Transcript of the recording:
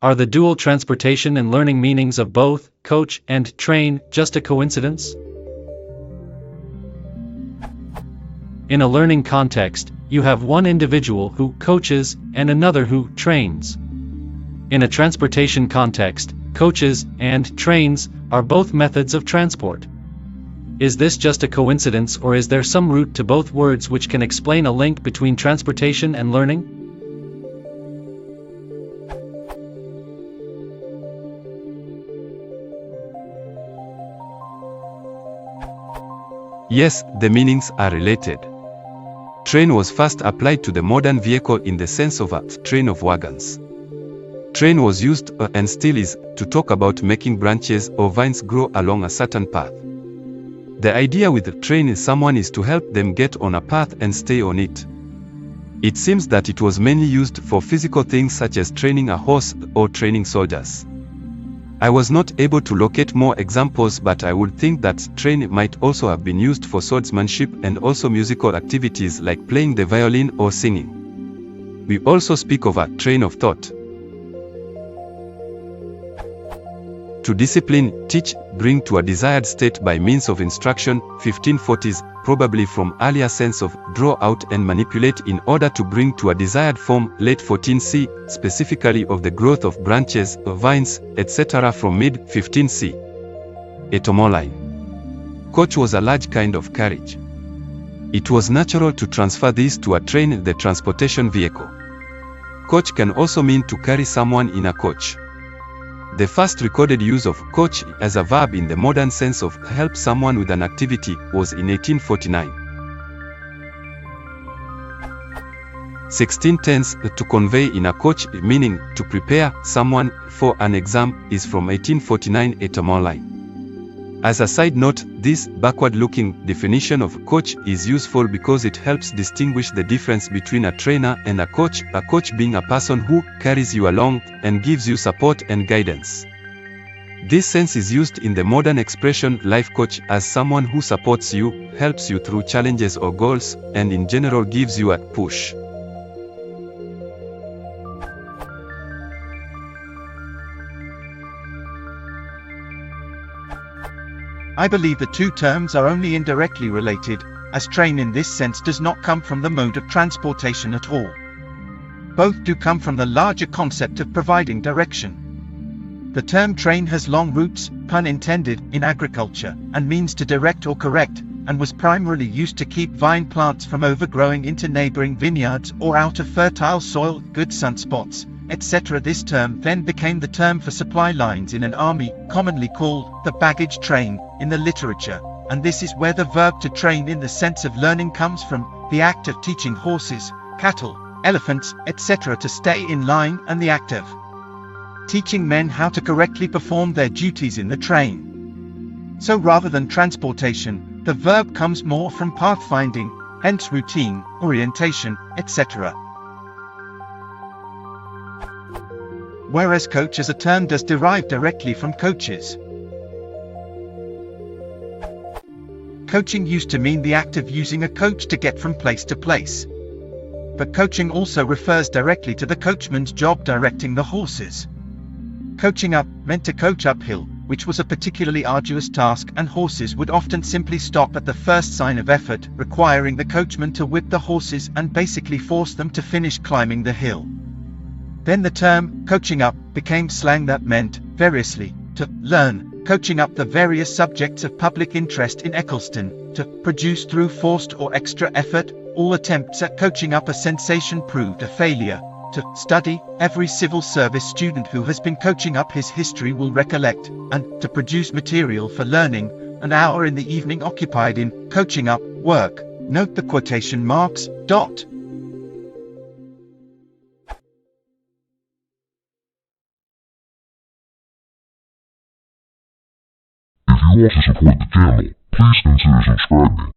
Are the dual transportation and learning meanings of both, coach and train, just a coincidence? In a learning context, you have one individual who coaches and another who trains. In a transportation context, coaches and trains are both methods of transport. Is this just a coincidence, or is there some root to both words which can explain a link between transportation and learning? Yes, the meanings are related. Train was first applied to the modern vehicle in the sense of a train of wagons. Train was used, and still is, to talk about making branches or vines grow along a certain path. The idea with the train is someone is to help them get on a path and stay on it. It seems that it was mainly used for physical things such as training a horse or training soldiers. I was not able to locate more examples, but I would think that train might also have been used for swordsmanship and also musical activities like playing the violin or singing. We also speak of a train of thought. To discipline, teach, bring to a desired state by means of instruction, 1540s, probably from earlier sense of draw out and manipulate in order to bring to a desired form, late 14c, specifically of the growth of branches, vines, etc. from mid-15c. Etymology. Coach was a large kind of carriage. It was natural to transfer this to a train, the transportation vehicle. Coach can also mean to carry someone in a coach. The first recorded use of coach as a verb in the modern sense of help someone with an activity was in 1849. 16 tense, to convey in a coach, meaning to prepare someone for an exam, is from 1849 etymology. As a side note, this backward-looking definition of coach is useful because it helps distinguish the difference between a trainer and a coach being a person who carries you along and gives you support and guidance. This sense is used in the modern expression life coach as someone who supports you, helps you through challenges or goals, and in general gives you a push. I believe the two terms are only indirectly related, as train in this sense does not come from the mode of transportation at all. Both do come from the larger concept of providing direction. The term train has long roots, pun intended, in agriculture, and means to direct or correct, and was primarily used to keep vine plants from overgrowing into neighboring vineyards or out of fertile soil, good sunspots, etc. This term then became the term for supply lines in an army, commonly called the baggage train in the literature, and this is where the verb to train in the sense of learning comes from, the act of teaching horses, cattle, elephants, etc. to stay in line, and the act of teaching men how to correctly perform their duties in the train. So rather than transportation, the verb comes more from pathfinding, hence routine, orientation, etc. Whereas coach as a term does derive directly from coaches. Coaching used to mean the act of using a coach to get from place to place. But coaching also refers directly to the coachman's job directing the horses. Coaching up meant to coach uphill, which was a particularly arduous task, and horses would often simply stop at the first sign of effort, requiring the coachman to whip the horses and basically force them to finish climbing the hill. Then the term coaching up became slang that meant, variously, to learn, coaching up the various subjects of public interest in Eccleston, to produce through forced or extra effort. All attempts at coaching up a sensation proved a failure. To study, every civil service student who has been coaching up his history will recollect, and to produce material for learning, an hour in the evening occupied in coaching up work. Note the quotation marks. Dot. If you want to support the channel, please consider subscribing.